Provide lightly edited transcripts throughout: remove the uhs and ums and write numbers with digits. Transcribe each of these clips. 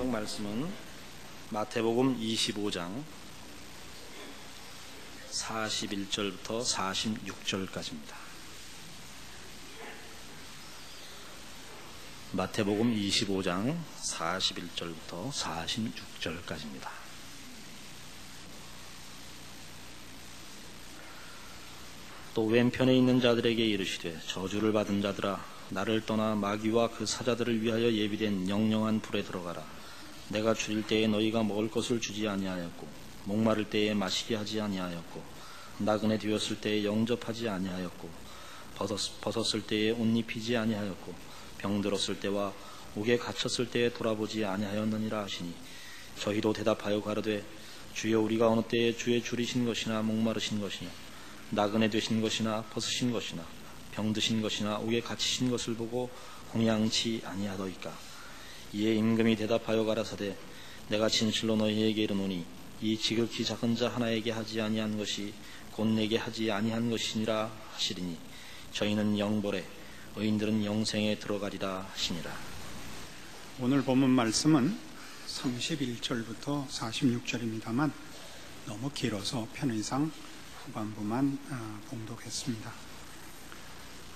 성경 말씀은 마태복음 25장 41절부터 46절까지입니다. 마태복음 25장 41절부터 46절까지입니다. 또 왼편에 있는 자들에게 이르시되 저주를 받은 자들아 나를 떠나 마귀와 그 사자들을 위하여 예비된 영영한 불에 들어가라. 내가 줄일 때에 너희가 먹을 것을 주지 아니하였고 목마를 때에 마시게 하지 아니하였고 나그네 되었을 때에 영접하지 아니하였고 벗었을 때에 옷 입히지 아니하였고 병들었을 때와 옥에 갇혔을 때에 돌아보지 아니하였느니라 하시니 저희도 대답하여 가로되 주여 우리가 어느 때에 주의 줄이신 것이나 목마르신 것이나 나그네 되신 것이나 벗으신 것이나 병드신 것이나 옥에 갇히신 것을 보고 공양치 아니하더이까. 이에 임금이 대답하여 가라사대 내가 진실로 너희에게 이르노니 이 지극히 작은 자 하나에게 하지 아니한 것이 곧 내게 하지 아니한 것이니라 하시리니 저희는 영벌에 의인들은 영생에 들어가리라 하시니라. 오늘 본문 말씀은 31절부터 46절입니다만 너무 길어서 편의상 후반부만 봉독했습니다.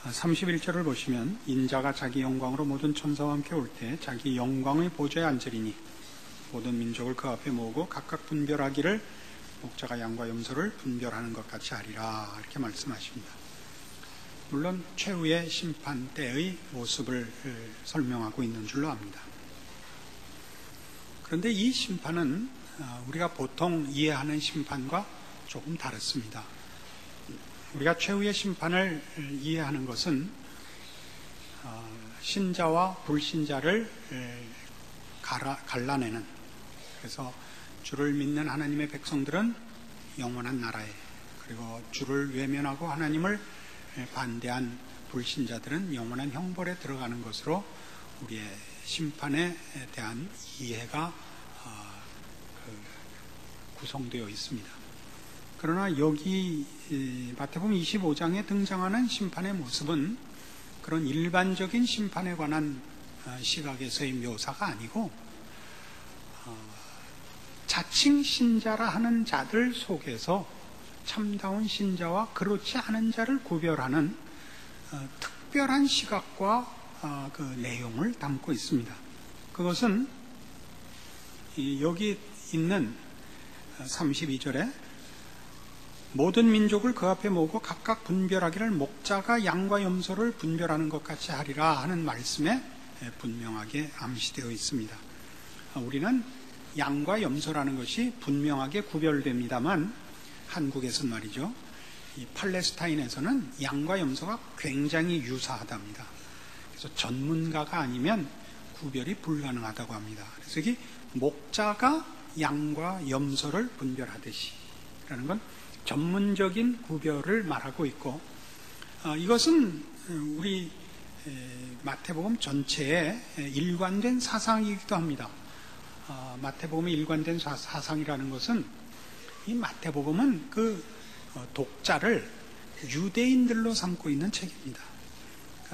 31절을 보시면 인자가 자기 영광으로 모든 천사와 함께 올 때 자기 영광의 보좌에 앉으리니 모든 민족을 그 앞에 모으고 각각 분별하기를 목자가 양과 염소를 분별하는 것 같이 하리라 이렇게 말씀하십니다. 물론 최후의 심판 때의 모습을 설명하고 있는 줄로 압니다. 그런데 이 심판은 우리가 보통 이해하는 심판과 조금 다릅니다. 우리가 최후의 심판을 이해하는 것은 신자와 불신자를 갈라내는, 그래서 주를 믿는 하나님의 백성들은 영원한 나라에, 그리고 주를 외면하고 하나님을 반대한 불신자들은 영원한 형벌에 들어가는 것으로 우리의 심판에 대한 이해가 구성되어 있습니다. 그러나 여기 마태복음 25장에 등장하는 심판의 모습은 그런 일반적인 심판에 관한 시각에서의 묘사가 아니고 자칭 신자라 하는 자들 속에서 참다운 신자와 그렇지 않은 자를 구별하는 특별한 시각과 그 내용을 담고 있습니다. 그것은 여기 있는 32절에 모든 민족을 그 앞에 모으고 각각 분별하기를 목자가 양과 염소를 분별하는 것 같이 하리라 하는 말씀에 분명하게 암시되어 있습니다. 우리는 양과 염소라는 것이 분명하게 구별됩니다만 한국에서는 말이죠, 이 팔레스타인에서는 양과 염소가 굉장히 유사하답니다. 그래서 전문가가 아니면 구별이 불가능하다고 합니다. 그래서 여기 목자가 양과 염소를 분별하듯이 라는 건 전문적인 구별을 말하고 있고, 이것은 우리 마태복음 전체의 일관된 사상이기도 합니다. 마태복음의 일관된 사상이라는 것은 이 마태복음은 그 독자를 유대인들로 삼고 있는 책입니다.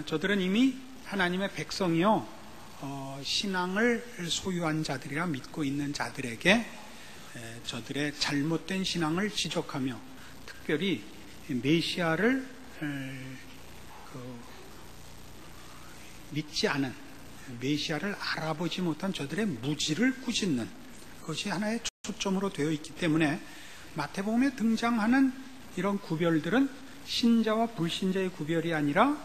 저들은 이미 하나님의 백성이요 신앙을 소유한 자들이라 믿고 있는 자들에게 저들의 잘못된 신앙을 지적하며 특별히 메시아를 믿지 않은, 메시아를 알아보지 못한 저들의 무지를 꾸짖는 것이 하나의 초점으로 되어 있기 때문에 마태복음에 등장하는 이런 구별들은 신자와 불신자의 구별이 아니라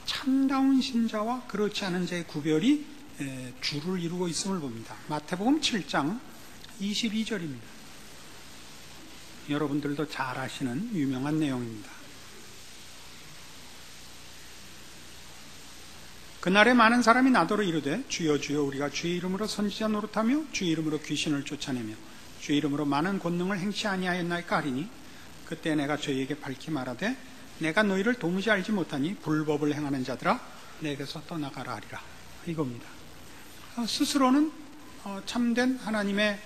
참다운 신자와 그렇지 않은 자의 구별이 주를 이루고 있음을 봅니다. 마태복음 7장 22절입니다. 여러분들도 잘 아시는 유명한 내용입니다. 그날에 많은 사람이 나더러 이르되 주여 주여 우리가 주의 이름으로 선지자 노릇하며 주의 이름으로 귀신을 쫓아내며 주의 이름으로 많은 권능을 행치 아니하였나이까 하리니 그때 내가 저희에게 밝히 말하되 내가 너희를 도무지 알지 못하니 불법을 행하는 자들아 내게서 떠나가라 하리라 이겁니다. 스스로는 참된 하나님의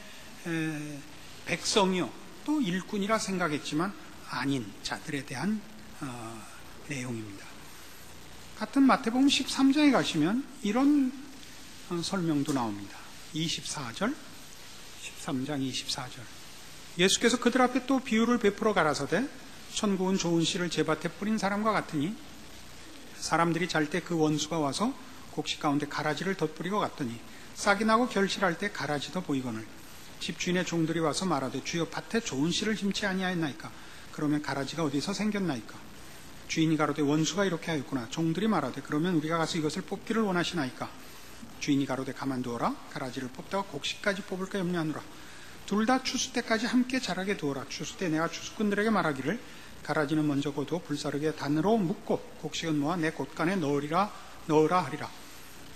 백성이요 또 일꾼이라 생각했지만 아닌 자들에 대한 내용입니다. 같은 마태복음 13장에 가시면 이런 설명도 나옵니다. 24절, 13장 24절. 예수께서 그들 앞에 또 비유를 베풀어 가라사대 천국은 좋은 씨를 제밭에 뿌린 사람과 같으니 사람들이 잘 때 그 원수가 와서 곡식 가운데 가라지를 덧뿌리고 갔더니 싹이 나고 결실할 때 가라지도 보이거늘 집주인의 종들이 와서 말하되 주여 밭에 좋은 씨를 심지 아니하였나이까? 그러면 가라지가 어디서 생겼나이까? 주인이 가로되 원수가 이렇게 하였구나. 종들이 말하되 그러면 우리가 가서 이것을 뽑기를 원하시나이까? 주인이 가로되 가만두어라. 가라지를 뽑다가 곡식까지 뽑을까 염려하노라. 둘 다 추수 때까지 함께 자라게 두어라. 추수 때 내가 추수꾼들에게 말하기를 가라지는 먼저 거두어 불사르게 단으로 묶고 곡식은 모아 내 곳간에 넣으라 하리라.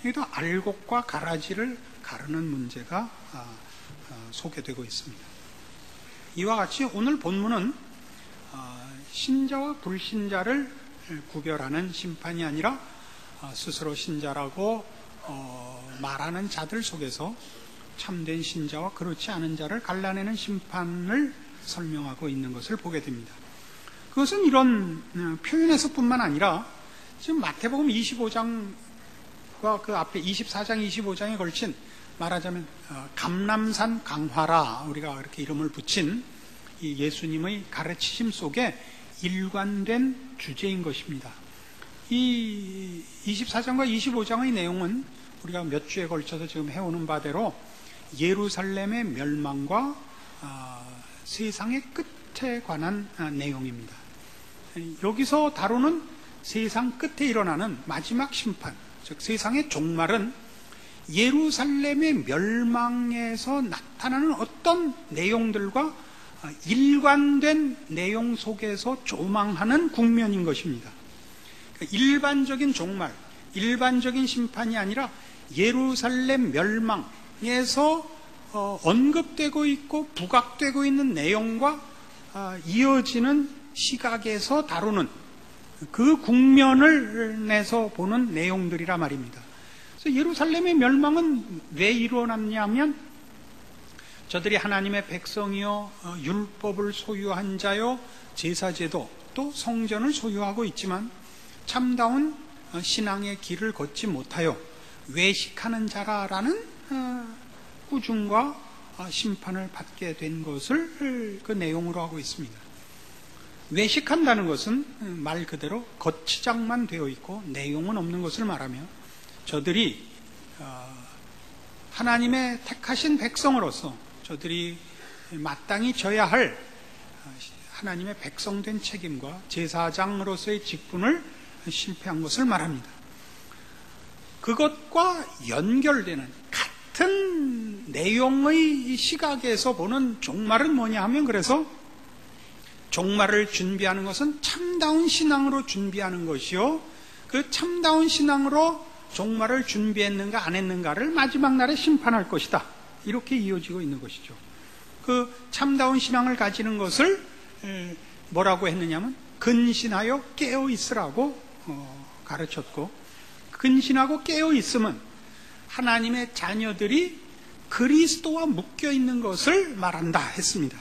여기도 알곡과 가라지를 가르는 문제가 소개되고 있습니다. 이와 같이 오늘 본문은 신자와 불신자를 구별하는 심판이 아니라 스스로 신자라고 말하는 자들 속에서 참된 신자와 그렇지 않은 자를 갈라내는 심판을 설명하고 있는 것을 보게 됩니다. 그것은 이런 표현에서뿐만 아니라 지금 마태복음 25장과 그 앞에 24장, 25장에 걸친 말하자면 감람산 강화라 우리가 이렇게 이름을 붙인 이 예수님의 가르치심 속에 일관된 주제인 것입니다. 이 24장과 25장의 내용은 우리가 몇 주에 걸쳐서 지금 해오는 바대로 예루살렘의 멸망과 세상의 끝에 관한 내용입니다. 여기서 다루는 세상 끝에 일어나는 마지막 심판, 즉 세상의 종말은 예루살렘의 멸망에서 나타나는 어떤 내용들과 일관된 내용 속에서 조망하는 국면인 것입니다. 일반적인 종말, 일반적인 심판이 아니라 예루살렘 멸망에서 언급되고 있고 부각되고 있는 내용과 이어지는 시각에서 다루는 그 국면을 내서 보는 내용들이라 말입니다. 그래서 예루살렘의 멸망은 왜 일어났냐면 저들이 하나님의 백성이요 율법을 소유한 자요 제사제도 또 성전을 소유하고 있지만 참다운 신앙의 길을 걷지 못하여 외식하는 자라라는 꾸중과 심판을 받게 된 것을 그 내용으로 하고 있습니다. 외식한다는 것은 말 그대로 겉치장만 되어 있고 내용은 없는 것을 말하며 저들이 하나님의 택하신 백성으로서 저들이 마땅히 져야 할 하나님의 백성된 책임과 제사장으로서의 직분을 실패한 것을 말합니다. 그것과 연결되는 같은 내용의 시각에서 보는 종말은 뭐냐 하면 그래서 종말을 준비하는 것은 참다운 신앙으로 준비하는 것이요 그 참다운 신앙으로 종말을 준비했는가 안 했는가를 마지막 날에 심판할 것이다. 이렇게 이어지고 있는 것이죠. 그 참다운 신앙을 가지는 것을 뭐라고 했느냐면 근신하여 깨어 있으라고 가르쳤고 근신하고 깨어 있음은 하나님의 자녀들이 그리스도와 묶여 있는 것을 말한다 했습니다.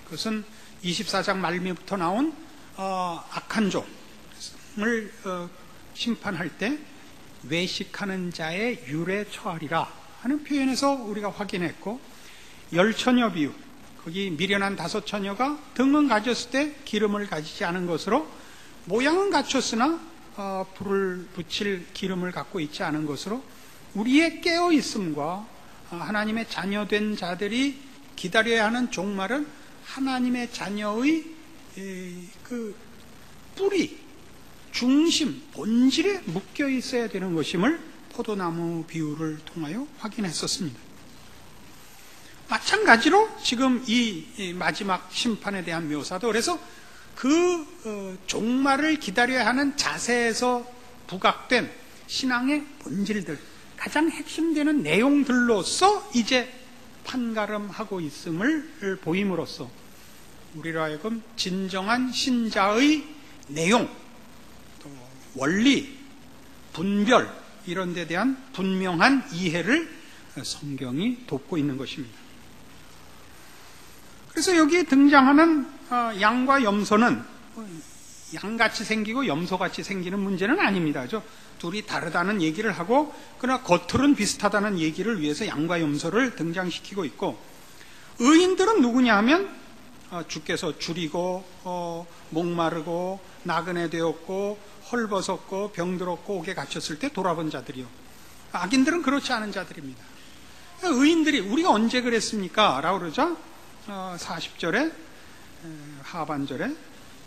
그것은 24장 말미부터 나온 악한 종을 심판할 때 외식하는 자의 율에 처하리라 하는 표현에서 우리가 확인했고 열처녀 비유 거기 미련한 5처녀가 등은 가졌을 때 기름을 가지지 않은 것으로 모양은 갖췄으나 불을 붙일 기름을 갖고 있지 않은 것으로 우리의 깨어있음과 하나님의 자녀된 자들이 기다려야 하는 종말은 하나님의 자녀의 그 뿌리, 중심, 본질에 묶여 있어야 되는 것임을 포도나무 비유를 통하여 확인했었습니다. 마찬가지로 지금 이 마지막 심판에 대한 묘사도 그래서 그 종말을 기다려야 하는 자세에서 부각된 신앙의 본질들, 가장 핵심되는 내용들로서 이제 판가름하고 있음을 보임으로써 우리로 하여금 진정한 신자의 내용, 또 원리, 분별 이런 데 대한 분명한 이해를 성경이 돕고 있는 것입니다. 그래서 여기 등장하는 양과 염소는 양같이 생기고 염소같이 생기는 문제는 아닙니다. 그죠? 둘이 다르다는 얘기를 하고, 그러나 겉으로는 비슷하다는 얘기를 위해서 양과 염소를 등장시키고 있고, 의인들은 누구냐 하면 주께서 줄이고 목마르고 나그네 되었고 헐벗었고 병들었고 옥에 갇혔을 때 돌아본 자들이요. 악인들은 그렇지 않은 자들입니다. 의인들이 우리가 언제 그랬습니까? 라고 그러죠. 40절에 하반절에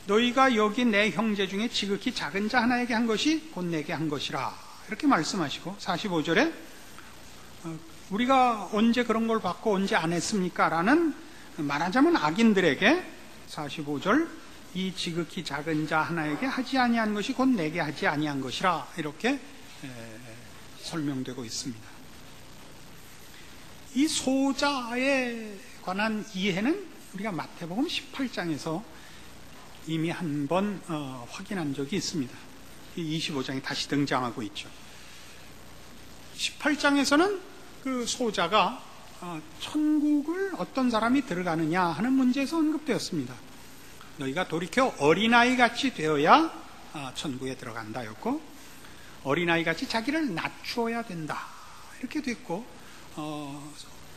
너희가 여기 내 형제 중에 지극히 작은 자 하나에게 한 것이 곧 내게 한 것이라 이렇게 말씀하시고, 45절에 우리가 언제 그런 걸 받고 언제 안 했습니까? 라는, 말하자면 악인들에게 45절 이 지극히 작은 자 하나에게 하지 아니한 것이 곧 내게 하지 아니한 것이라 이렇게 설명되고 있습니다. 이 소자에 관한 이해는 우리가 마태복음 18장에서 이미 한번 확인한 적이 있습니다. 이 25장에 다시 등장하고 있죠. 18장에서는 그 소자가 천국을 어떤 사람이 들어가느냐 하는 문제에서 언급되었습니다. 너희가 돌이켜 어린아이같이 되어야 천국에 들어간다였고, 어린아이같이 자기를 낮추어야 된다 이렇게 됐고,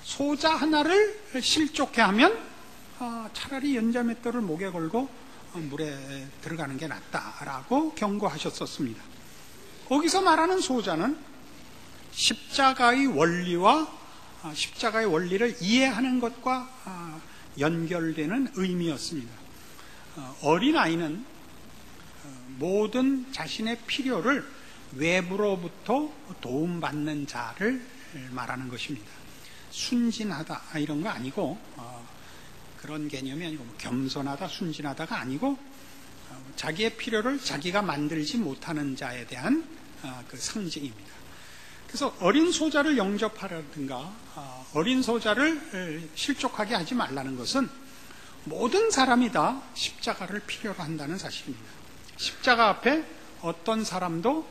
소자 하나를 실족해 하면 차라리 연자맷돌을 목에 걸고 물에 들어가는 게 낫다라고 경고하셨었습니다. 거기서 말하는 소자는 십자가의 원리와 십자가의 원리를 이해하는 것과 연결되는 의미였습니다. 어린아이는 모든 자신의 필요를 외부로부터 도움받는 자를 말하는 것입니다. 순진하다 이런 거 아니고, 그런 개념이 아니고, 겸손하다 순진하다가 아니고, 자기의 필요를 자기가 만들지 못하는 자에 대한 그 상징입니다. 그래서 어린 소자를 영접하라든가 어린 소자를 실족하게 하지 말라는 것은 모든 사람이 다 십자가를 필요로 한다는 사실입니다. 십자가 앞에 어떤 사람도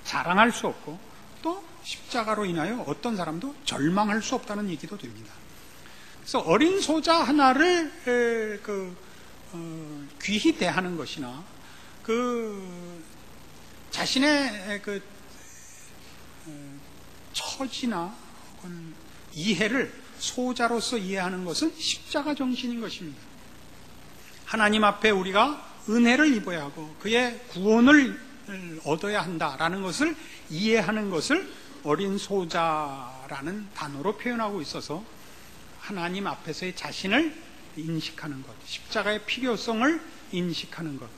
자랑할 수 없고, 또 십자가로 인하여 어떤 사람도 절망할 수 없다는 얘기도 됩니다. 그래서 어린 소자 하나를 귀히 대하는 것이나 자신의 처지나 이해를 소자로서 이해하는 것은 십자가 정신인 것입니다. 하나님 앞에 우리가 은혜를 입어야 하고 그의 구원을 얻어야 한다라는 것을 이해하는 것을 어린 소자라는 단어로 표현하고 있어서, 하나님 앞에서의 자신을 인식하는 것, 십자가의 필요성을 인식하는 것,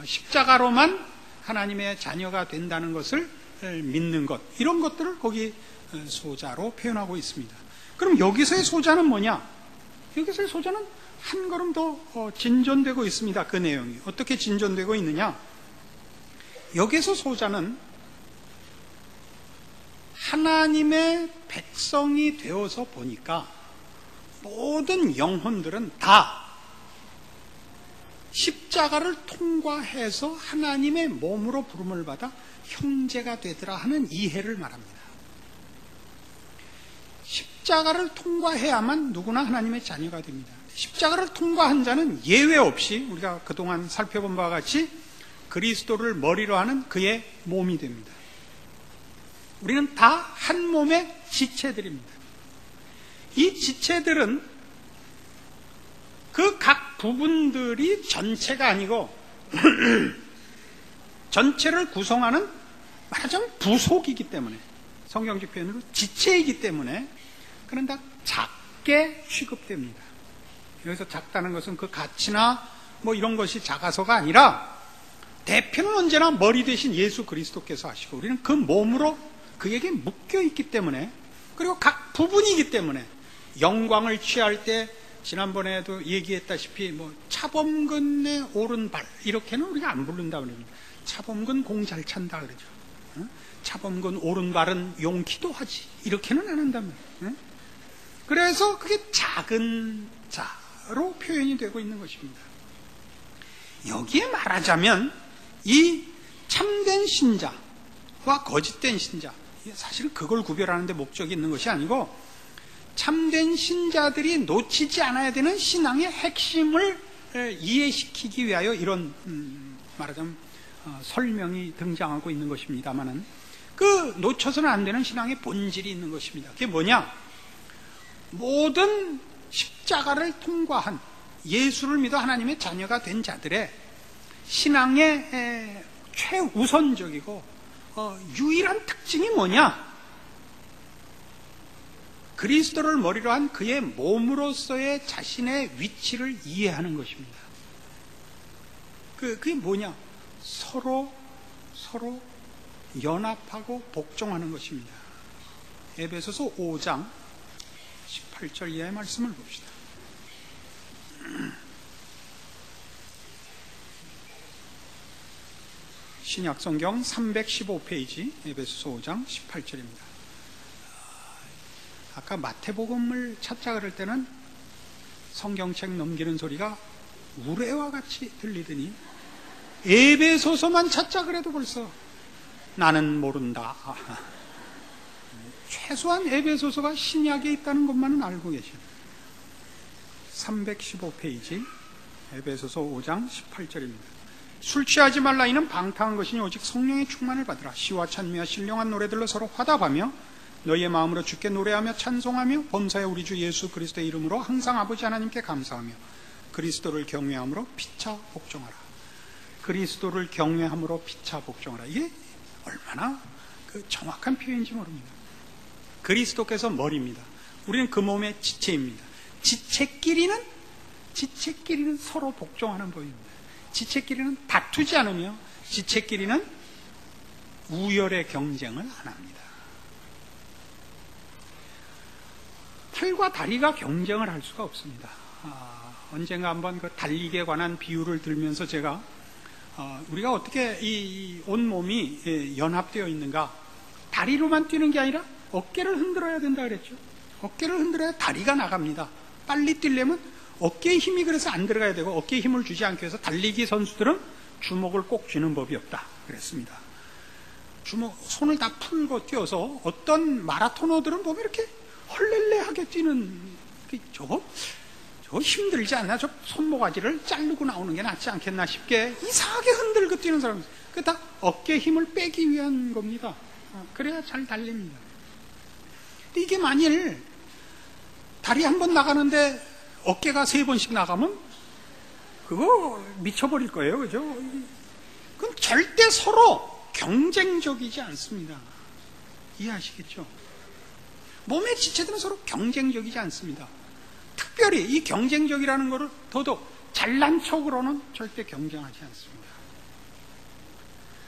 십자가로만 하나님의 자녀가 된다는 것을 믿는 것, 이런 것들을 거기 소자로 표현하고 있습니다. 그럼 여기서의 소자는 뭐냐? 여기서의 소자는 한 걸음 더 진전되고 있습니다. 그 내용이 어떻게 진전되고 있느냐? 여기서 소자는 하나님의 백성이 되어서 보니까 모든 영혼들은 다 십자가를 통과해서 하나님의 몸으로 부름을 받아 형제가 되더라 하는 이해를 말합니다. 십자가를 통과해야만 누구나 하나님의 자녀가 됩니다. 십자가를 통과한 자는 예외 없이 우리가 그동안 살펴본 바와 같이 그리스도를 머리로 하는 그의 몸이 됩니다. 우리는 다 한 몸의 지체들입니다. 이 지체들은 그 각 부분들이 전체가 아니고 전체를 구성하는 말하자면 부속이기 때문에, 성경적 표현으로 지체이기 때문에 그런 다 작게 취급됩니다. 여기서 작다는 것은 그 가치나 뭐 이런 것이 작아서가 아니라 대표는 언제나 머리 대신 예수 그리스도께서 하시고 우리는 그 몸으로 그에게 묶여 있기 때문에, 그리고 각 부분이기 때문에 영광을 취할 때 지난번에도 얘기했다시피 뭐 차범근의 오른발 이렇게는 우리가 안 부른다 그럽니다. 차범근 공 잘 찬다 그러죠. 차범근 오른발은 용기도 하지 이렇게는 안 한다면. 그래서 그게 작은 자로 표현이 되고 있는 것입니다. 여기에 말하자면 이 참된 신자와 거짓된 신자, 사실은 그걸 구별하는 데 목적이 있는 것이 아니고 참된 신자들이 놓치지 않아야 되는 신앙의 핵심을 이해시키기 위하여 이런 말하자면 설명이 등장하고 있는 것입니다만은 그 놓쳐서는 안 되는 신앙의 본질이 있는 것입니다. 그게 뭐냐? 모든 십자가를 통과한 예수를 믿어 하나님의 자녀가 된 자들의 신앙의 최우선적이고 유일한 특징이 뭐냐? 그리스도를 머리로 한 그의 몸으로서의 자신의 위치를 이해하는 것입니다. 그게 뭐냐? 서로 연합하고 복종하는 것입니다. 에베소서 5장 18절 이하의 말씀을 봅시다. 신약성경 315페이지 에베소서 5장 18절입니다. 아까 마태복음을 찾자 그럴 때는 성경책 넘기는 소리가 우레와 같이 들리더니 에베소서만 찾자 그래도 벌써 나는 모른다. 최소한 에베소서가 신약에 있다는 것만은 알고 계십니다. 315페이지 에베소서 5장 18절입니다. 술 취하지 말라. 이는 방탕한 것이니 오직 성령의 충만을 받으라. 시와 찬미와 신령한 노래들로 서로 화답하며 너희의 마음으로 주께 노래하며 찬송하며 범사에 우리 주 예수 그리스도의 이름으로 항상 아버지 하나님께 감사하며 그리스도를 경외함으로 피차 복종하라. 그리스도를 경외함으로 피차 복종하라. 이게 얼마나 정확한 표현인지 모릅니다. 그리스도께서 머리입니다. 우리는 그 몸의 지체입니다. 지체끼리는 서로 복종하는 법입니다. 지체끼리는 다투지 않으며 지체끼리는 우열의 경쟁을 안 합니다. 털과 다리가 경쟁을 할 수가 없습니다. 언젠가 한번 그 달리기에 관한 비유를 들면서 제가 우리가 어떻게 이 온몸이 연합되어 있는가, 다리로만 뛰는 게 아니라 어깨를 흔들어야 된다 그랬죠. 어깨를 흔들어야 다리가 나갑니다. 빨리 뛰려면 어깨에 힘이 그래서 안 들어가야 되고 어깨에 힘을 주지 않기 위해서 달리기 선수들은 주먹을 꼭 쥐는 법이 없다 그랬습니다. 손을 다 풀고 뛰어서 어떤 마라토너들은 보면 이렇게 헐렐레하게 뛰는, 저거 힘들지 않나? 저 손모가지를 자르고 나오는 게 낫지 않겠나 싶게 이상하게 흔들고 뛰는 사람이 있어요. 그게 다 어깨에 힘을 빼기 위한 겁니다. 그래야 잘 달립니다. 근데 이게 만일 다리 한 번 나가는데 어깨가 3번씩 나가면 그거 미쳐버릴 거예요. 그죠? 그건 절대 서로 경쟁적이지 않습니다. 이해하시겠죠? 몸의 지체들은 서로 경쟁적이지 않습니다. 특별히 이 경쟁적이라는 것을 더더욱 잘난 척으로는 절대 경쟁하지 않습니다.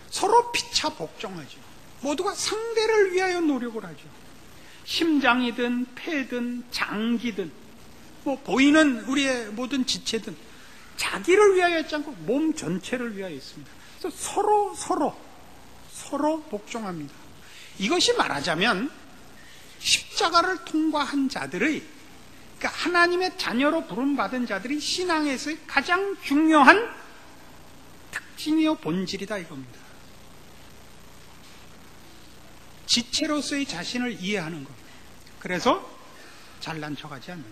서로 피차 복종하죠. 모두가 상대를 위하여 노력을 하죠. 심장이든 폐든 장기든 보이는 우리의 모든 지체든 자기를 위하여 있지 않고 몸 전체를 위하여 있습니다. 그래서 서로 복종합니다. 이것이 말하자면 십자가를 통과한 자들의, 그러니까 하나님의 자녀로 부름받은 자들이 신앙에서의 가장 중요한 특징이요 본질이다 이겁니다. 지체로서의 자신을 이해하는 것, 그래서 잘난 척하지 않는 것,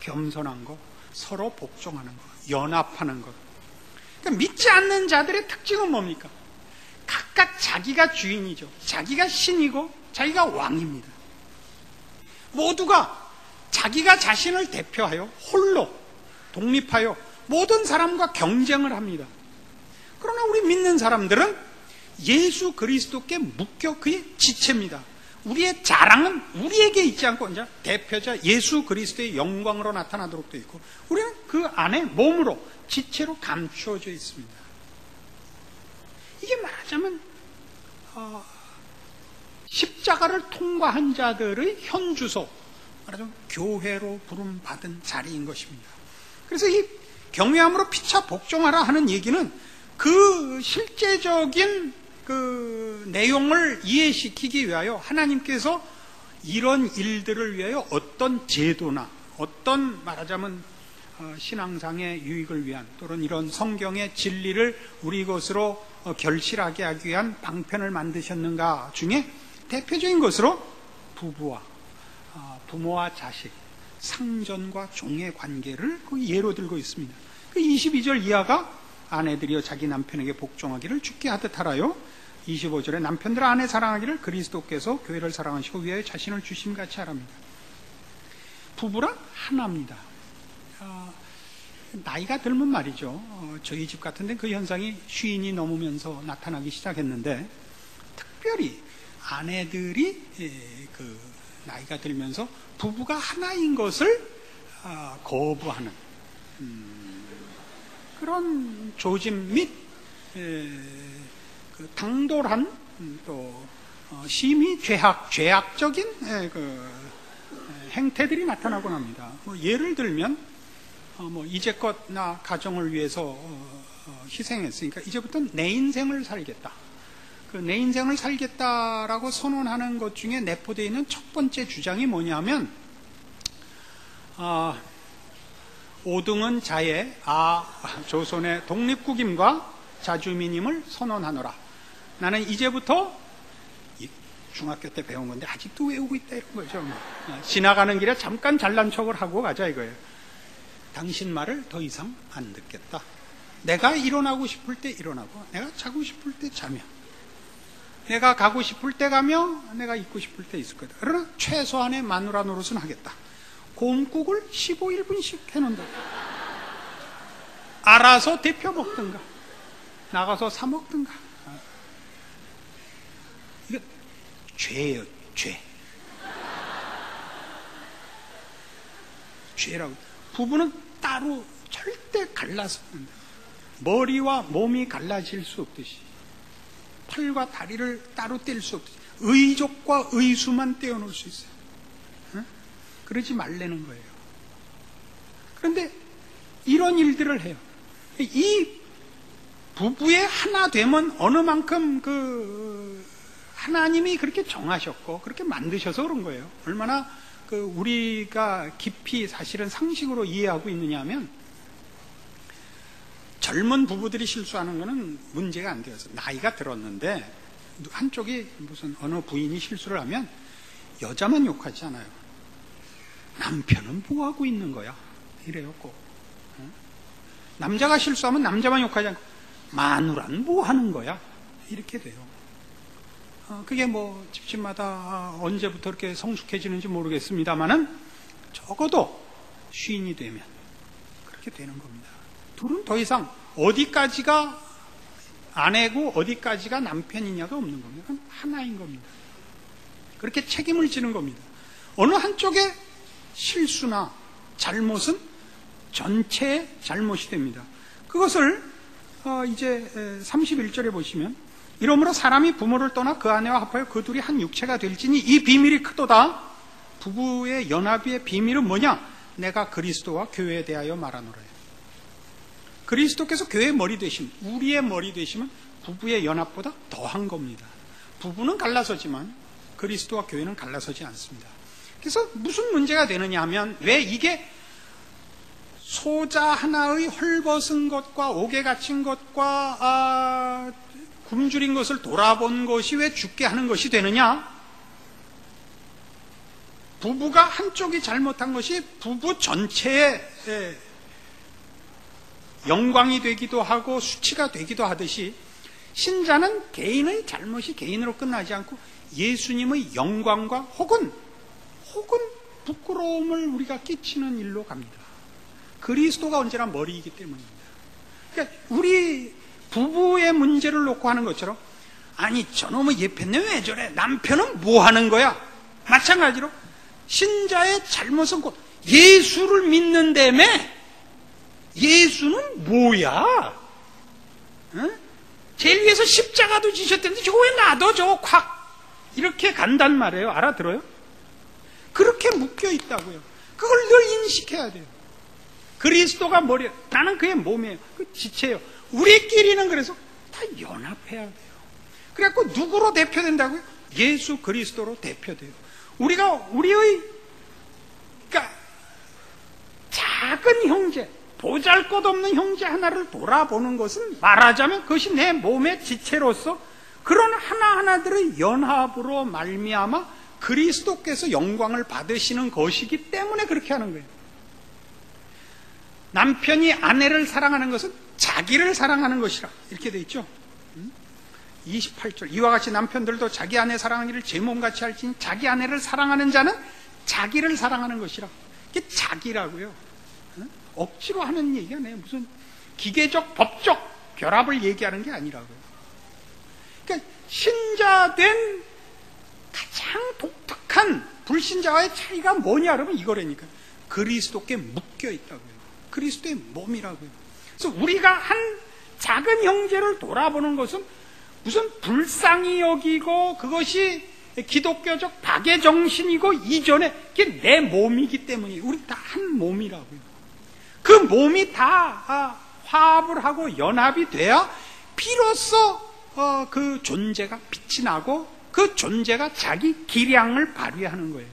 겸손한 것, 서로 복종하는 것, 연합하는 것. 그러니까 믿지 않는 자들의 특징은 뭡니까? 각각 자기가 주인이죠. 자기가 신이고 자기가 왕입니다. 모두가 자기가 자신을 대표하여 홀로 독립하여 모든 사람과 경쟁을 합니다. 그러나 우리 믿는 사람들은 예수 그리스도께 묶여 그의 지체입니다. 우리의 자랑은 우리에게 있지 않고 이제 대표자 예수 그리스도의 영광으로 나타나도록 되어 있고 우리는 그 안에 몸으로 지체로 감추어져 있습니다. 이게 말하자면 십자가를 통과한 자들의 현주소, 말하자면 교회로 부름받은 자리인 것입니다. 그래서 이 경외함으로 피차 복종하라 하는 얘기는 그 실제적인 그 내용을 이해시키기 위하여 하나님께서 이런 일들을 위하여 어떤 제도나 어떤 말하자면 신앙상의 유익을 위한 또는 이런 성경의 진리를 우리 것으로 결실하게 하기 위한 방편을 만드셨는가 중에 대표적인 것으로 부모와 자식, 상전과 종의 관계를 예로 들고 있습니다. 그 22절 이하가 아내들이여 자기 남편에게 복종하기를 주께 하듯 하라요. 25절에 남편들 아내 사랑하기를 그리스도께서 교회를 사랑하시고 위하여 자신을 주심같이 하랍니다. 부부란 하나입니다. 나이가 들면 말이죠. 저희 집 같은 데 그 현상이 쉰이 넘으면서 나타나기 시작했는데, 특별히 아내들이 그 나이가 들면서 부부가 하나인 것을 거부하는 그런 조짐 및 그 당돌한 또 심히 죄악적인 그 행태들이 나타나곤 합니다. 예를 들면 이제껏 나 가정을 위해서 희생했으니까 이제부터 내 인생을 살겠다. 그 내 인생을 살겠다라고 선언하는 것 중에 내포되어 있는 첫 번째 주장이 뭐냐면, 오등은 자의 조선의 독립국임과 자주민임을 선언하노라. 나는 이제부터, 중학교 때 배운 건데 아직도 외우고 있다 이런 거죠. 지나가는 길에 잠깐 잘난 척을 하고 가자 이거예요. 당신 말을 더 이상 안 듣겠다. 내가 일어나고 싶을 때 일어나고, 내가 자고 싶을 때 자며, 내가 가고 싶을 때 가며, 내가 있고 싶을 때 있을 거다. 그러나 최소한의 마누라 노릇은 하겠다. 곰국을 15~1분씩 해놓는다. 알아서 데펴 먹든가 나가서 사 먹든가. 이거 죄예요, 죄. 죄라고. 부부는 따로 절대 갈라서 안 돼. 머리와 몸이 갈라질 수 없듯이, 팔과 다리를 따로 뗄 수 없듯이 의족과 의수만 떼어놓을 수 있어요. 응? 그러지 말라는 거예요. 그런데 이런 일들을 해요. 이 부부의 하나 되면 어느 만큼 하나님이 그렇게 정하셨고 그렇게 만드셔서 그런 거예요. 얼마나 우리가 깊이 사실은 상식으로 이해하고 있느냐 하면, 젊은 부부들이 실수하는 거는 문제가 안 되어서, 나이가 들었는데 한쪽이 무슨 어느 부인이 실수를 하면 여자만 욕하지 않아요. 남편은 뭐 하고 있는 거야? 이래요 꼭. 남자가 실수하면 남자만 욕하지 않고 마누라는 뭐 하는 거야? 이렇게 돼요. 그게 뭐 집집마다 언제부터 이렇게 성숙해지는지 모르겠습니다만은 적어도 쉰이 되면 그렇게 되는 겁니다. 둘은 더 이상 어디까지가 아내고 어디까지가 남편이냐가 없는 겁니다. 그건 하나인 겁니다. 그렇게 책임을 지는 겁니다. 어느 한쪽의 실수나 잘못은 전체의 잘못이 됩니다. 그것을 이제 31절에 보시면, 이러므로 사람이 부모를 떠나 그 아내와 합하여 그 둘이 한 육체가 될지니 이 비밀이 크도다. 부부의 연합의 비밀은 뭐냐? 내가 그리스도와 교회에 대하여 말하노라. 그리스도께서 교회의 머리 되심, 우리의 머리 되심은 부부의 연합보다 더한 겁니다. 부부는 갈라서지만 그리스도와 교회는 갈라서지 않습니다. 그래서 무슨 문제가 되느냐 하면, 왜 이게 소자 하나의 헐벗은 것과 옥에 갇힌 것과 굶주린 것을 돌아본 것이 왜 죽게 하는 것이 되느냐? 부부가 한쪽이 잘못한 것이 부부 전체의 영광이 되기도 하고 수치가 되기도 하듯이, 신자는 개인의 잘못이 개인으로 끝나지 않고 예수님의 영광과 혹은 부끄러움을 우리가 끼치는 일로 갑니다. 그리스도가 언제나 머리이기 때문입니다. 그러니까 우리 부부의 문제를 놓고 하는 것처럼, 아니 저놈의 예편네 왜 저래? 남편은 뭐 하는 거야? 마찬가지로 신자의 잘못은 곧 예수를 믿는다며. 예수는 뭐야? 응? 제일 위해서 십자가도 지셨던데 저거 왜 놔둬? 저거 콱 이렇게 간단 말이에요. 알아들어요? 그렇게 묶여 있다고요. 그걸 늘 인식해야 돼요. 그리스도가 머리, 나는 그의 몸이에요. 그 지체예요. 우리끼리는 그래서 다 연합해야 돼요. 그래갖고 누구로 대표된다고요? 예수 그리스도로 대표돼요. 우리가 우리의 그러니까 작은 형제, 보잘것없는 형제 하나를 돌아보는 것은 말하자면 그것이 내 몸의 지체로서 그런 하나하나들의 연합으로 말미암아 그리스도께서 영광을 받으시는 것이기 때문에 그렇게 하는 거예요. 남편이 아내를 사랑하는 것은 자기를 사랑하는 것이라 이렇게 돼 있죠. 28절 이와 같이 남편들도 자기 아내 사랑하기를 제 몸같이 할지니 자기 아내를 사랑하는 자는 자기를 사랑하는 것이라. 이게 자기라고요. 억지로 하는 얘기가 아니에요. 무슨 기계적 법적 결합을 얘기하는 게 아니라고요. 그러니까 신자된 가장 독특한 불신자와의 차이가 뭐냐 여러분, 이거라니까. 그리스도께 묶여 있다고요. 그리스도의 몸이라고요. 그래서 우리가 한 작은 형제를 돌아보는 것은 무슨 불쌍히 여기고 그것이 기독교적 박애 정신이고 이전에 그게 내 몸이기 때문에 우리 다 한 몸이라고요. 그 몸이 다 화합을 하고 연합이 돼야 비로소 그 존재가 빛이 나고 그 존재가 자기 기량을 발휘하는 거예요.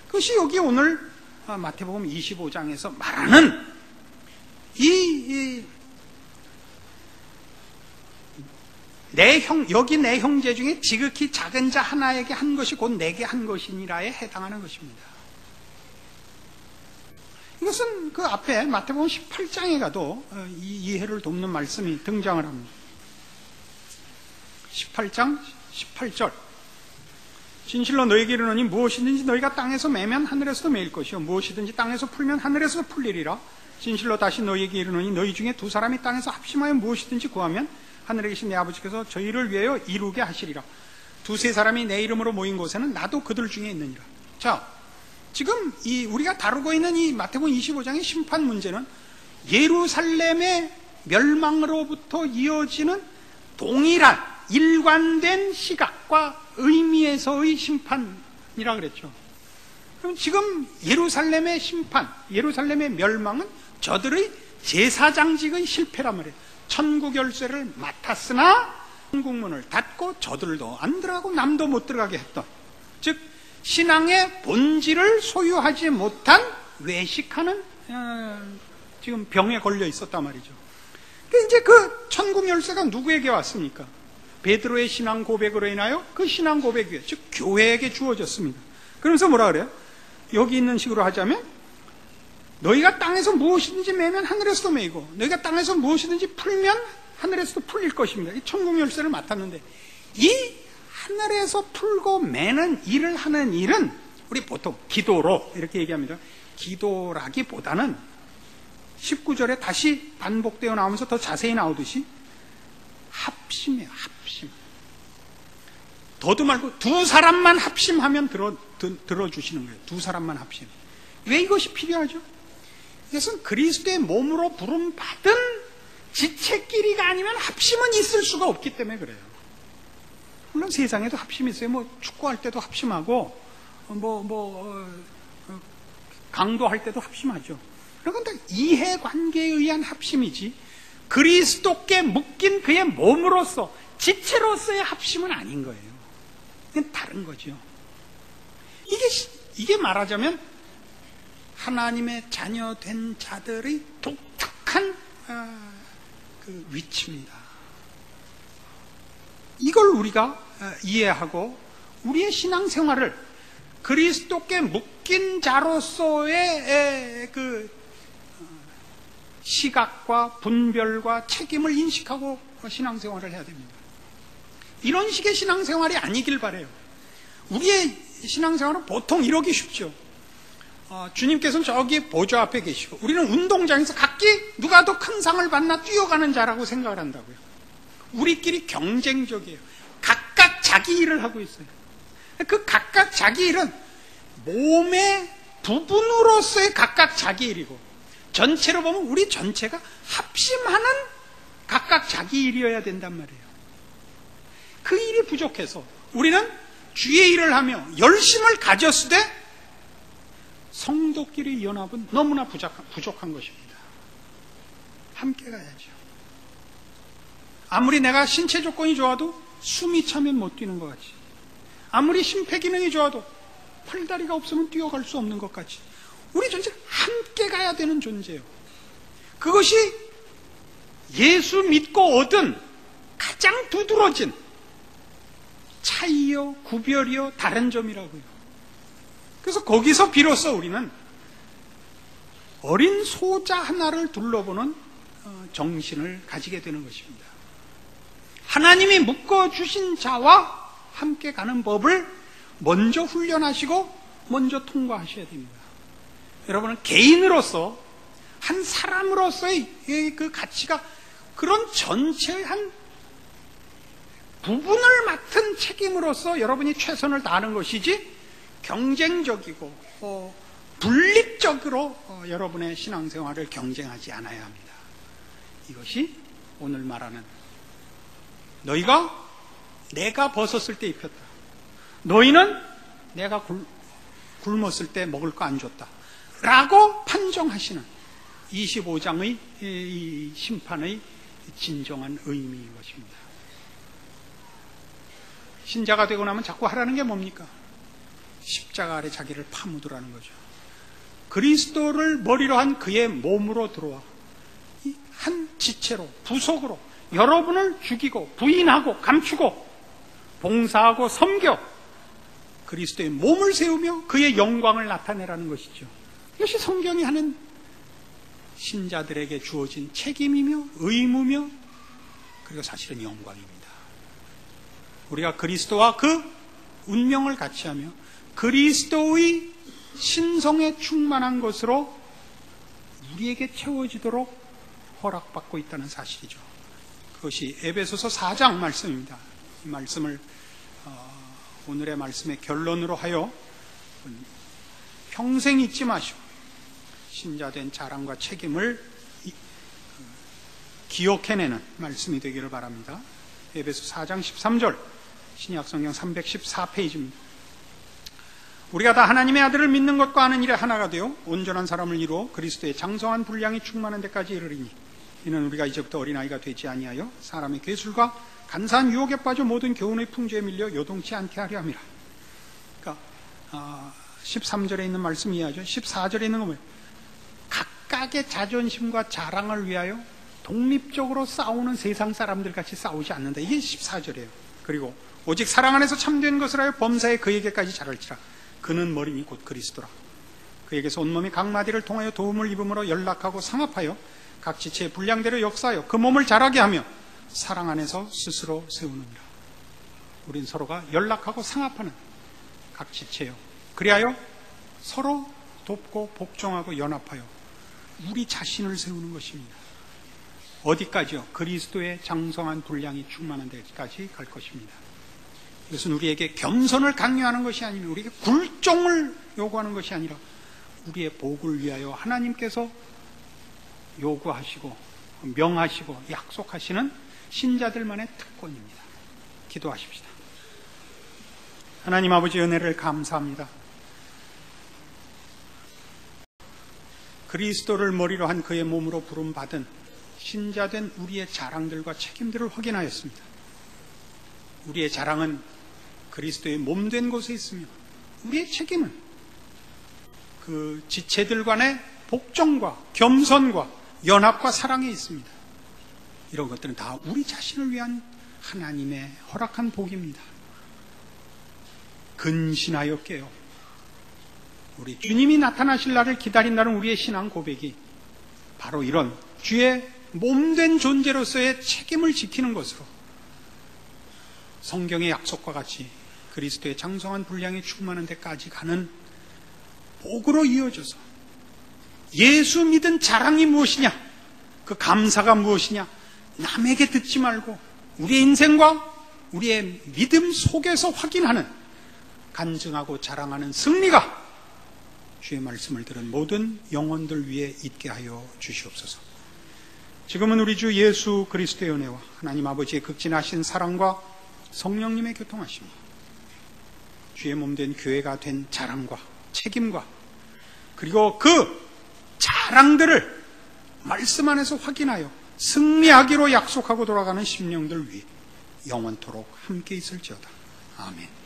그것이 여기 오늘 마태복음 25장에서 말하는 여기 내 형제 중에 지극히 작은 자 하나에게 한 것이 곧 내게 한 것이니라에 해당하는 것입니다. 이것은 그 앞에 마태복음 18장에 가도 이 이해를 돕는 말씀이 등장을 합니다. 18장 18절 진실로 너희에게 이르노니 무엇이든지 너희가 땅에서 매면 하늘에서도 매일 것이요 무엇이든지 땅에서 풀면 하늘에서도 풀리리라. 진실로 다시 너희에게 이르노니 너희 중에 두 사람이 땅에서 합심하여 무엇이든지 구하면 하늘에 계신 내 아버지께서 저희를 위하여 이루게 하시리라. 두세 사람이 내 이름으로 모인 곳에는 나도 그들 중에 있느니라. 자, 지금 우리가 다루고 있는 이 마태복음 25장의 심판 문제는 예루살렘의 멸망으로부터 이어지는 동일한 일관된 시각과 의미에서의 심판이라 그랬죠. 그럼 지금 예루살렘의 심판, 예루살렘의 멸망은 저들의 제사장직의 실패란 말이에요. 천국 열쇠를 맡았으나 천국문을 닫고 저들도 안 들어가고 남도 못 들어가게 했던, 즉 신앙의 본질을 소유하지 못한 외식하는 지금 병에 걸려 있었단 말이죠. 이제 그 천국 열쇠가 누구에게 왔습니까? 베드로의 신앙 고백으로 인하여 그 신앙 고백 위에, 즉 교회에게 주어졌습니다. 그러면서 뭐라 그래요? 여기 있는 식으로 하자면 너희가 땅에서 무엇이든지 매면 하늘에서도 매이고 너희가 땅에서 무엇이든지 풀면 하늘에서도 풀릴 것입니다. 이 천국 열쇠를 맡았는데 이 하늘에서 풀고 매는 일을 하는 일은 우리 보통 기도로 이렇게 얘기합니다. 기도라기보다는 19절에 다시 반복되어 나오면서 더 자세히 나오듯이 합심이에요. 합심. 더도 말고 두 사람만 합심하면 들어주시는 거예요. 두 사람만 합심. 왜 이것이 필요하죠? 이것은 그리스도의 몸으로 부름받은 지체끼리가 아니면 합심은 있을 수가 없기 때문에 그래요. 물론 세상에도 합심이 있어요. 뭐 축구할 때도 합심하고 강도할 때도 합심하죠. 그런데 이해관계에 의한 합심이지 그리스도께 묶인 그의 몸으로서 지체로서의 합심은 아닌 거예요. 이건 다른 거죠. 이게 말하자면 하나님의 자녀된 자들의 독특한 그 위치입니다. 이걸 우리가 이해하고 우리의 신앙생활을 그리스도께 묶인 자로서의 그 시각과 분별과 책임을 인식하고 신앙생활을 해야 됩니다. 이런 식의 신앙생활이 아니길 바라요. 우리의 신앙생활은 보통 이러기 쉽죠. 주님께서는 저기 보좌 앞에 계시고 우리는 운동장에서 각기 누가 더 큰 상을 받나 뛰어가는 자라고 생각을 한다고요. 우리끼리 경쟁적이에요. 각각 자기 일을 하고 있어요. 그 각각 자기 일은 몸의 부분으로서의 각각 자기 일이고 전체로 보면 우리 전체가 합심하는 각각 자기 일이어야 된단 말이에요. 그 일이 부족해서 우리는 주의 일을 하며 열심을 가졌을 때 성도끼리 연합은 너무나 부족한 것입니다. 함께 가야죠. 아무리 내가 신체 조건이 좋아도 숨이 차면 못 뛰는 것 같이, 아무리 심폐기능이 좋아도 팔다리가 없으면 뛰어갈 수 없는 것 같이 우리 전체 함께 가야 되는 존재예요. 그것이 예수 믿고 얻은 가장 두드러진 차이요, 구별이요, 다른 점이라고요. 그래서 거기서 비로소 우리는 어린 소자 하나를 둘러보는 정신을 가지게 되는 것입니다. 하나님이 묶어주신 자와 함께 가는 법을 먼저 훈련하시고 먼저 통과하셔야 됩니다. 여러분은 개인으로서 한 사람으로서의 그 가치가 그런 전체의 한 부분을 맡은 책임으로서 여러분이 최선을 다하는 것이지 경쟁적이고 분립적으로 여러분의 신앙생활을 경쟁하지 않아야 합니다. 이것이 오늘 말하는 내가 벗었을 때 입혔다. 너희는 내가 굶었을 때 먹을 거 안 줬다. 라고 판정하시는 25장의 이 심판의 진정한 의미인 것입니다. 신자가 되고 나면 자꾸 하라는 게 뭡니까? 십자가 아래 자기를 파묻으라는 거죠. 그리스도를 머리로 한 그의 몸으로 들어와 이 한 지체로, 부속으로 여러분을 죽이고 부인하고 감추고 봉사하고 섬겨 그리스도의 몸을 세우며 그의 영광을 나타내라는 것이죠. 이것이 성경이 하는 신자들에게 주어진 책임이며 의무며 그리고 사실은 영광입니다. 우리가 그리스도와 그 운명을 같이 하며 그리스도의 신성에 충만한 것으로 우리에게 채워지도록 허락받고 있다는 사실이죠. 그것이 에베소서 4장 말씀입니다. 이 말씀을 오늘의 말씀의 결론으로 하여 평생 잊지 마시고 신자된 자랑과 책임을 기억해내는 말씀이 되기를 바랍니다. 에베소 4장 13절 신약성경 314페이지입니다. 우리가 다 하나님의 아들을 믿는 것과 아는 일에 하나가 되어 온전한 사람을 이루어 그리스도의 장성한 분량이 충만한 데까지 이르리니 이는 우리가 이제부터 어린아이가 되지 아니하여 사람의 괴술과 간사한 유혹에 빠져 모든 교훈의 풍조에 밀려 요동치 않게 하려 함이라. 그러니까 13절에 있는 말씀 이해하죠. 14절에 있는 거 뭐예요? 각각의 자존심과 자랑을 위하여 독립적으로 싸우는 세상 사람들 같이 싸우지 않는다. 이게 14절이에요. 그리고 오직 사랑 안에서 참된 것을 하여 범사에 그에게까지 자랄지라. 그는 머리니 곧 그리스도라. 그에게서 온몸이 각 마디를 통하여 도움을 입음으로 연락하고 상합하여 각 지체의 분량대로 역사하여 그 몸을 자라게 하며 사랑 안에서 스스로 세우느니라. 우린 서로가 연락하고 상합하는 각 지체요. 그리하여 서로 돕고 복종하고 연합하여 우리 자신을 세우는 것입니다. 어디까지요? 그리스도의 장성한 분량이 충만한 데까지 갈 것입니다. 이것은 우리에게 겸손을 강요하는 것이 아니라 우리에게 굴종을 요구하는 것이 아니라 우리의 복을 위하여 하나님께서 요구하시고 명하시고 약속하시는 신자들만의 특권입니다. 기도하십시다. 하나님 아버지 은혜를 감사합니다. 그리스도를 머리로 한 그의 몸으로 부름받은 신자된 우리의 자랑들과 책임들을 확인하였습니다. 우리의 자랑은 그리스도의 몸된 곳에 있으며 우리의 책임은 그 지체들 간의 복종과 겸손과 연합과 사랑에 있습니다. 이런 것들은 다 우리 자신을 위한 하나님의 허락한 복입니다. 근신하여 깨어 우리 주님이 나타나실 날을 기다린다는 우리의 신앙 고백이 바로 이런 주의 몸된 존재로서의 책임을 지키는 것으로 성경의 약속과 같이 그리스도의 장성한 분량이 충만한 데까지 가는 복으로 이어져서 예수 믿은 자랑이 무엇이냐, 그 감사가 무엇이냐, 남에게 듣지 말고 우리의 인생과 우리의 믿음 속에서 확인하는, 간증하고 자랑하는 승리가 주의 말씀을 들은 모든 영혼들 위에 있게 하여 주시옵소서. 지금은 우리 주 예수 그리스도의 은혜와 하나님 아버지의 극진하신 사랑과 성령님의 교통하심이 주의 몸된 교회가 된 자랑과 책임과 그리고 그 자랑들을 말씀 안에서 확인하여 승리하기로 약속하고 돌아가는 심령들 위해 영원토록 함께 있을지어다. 아멘.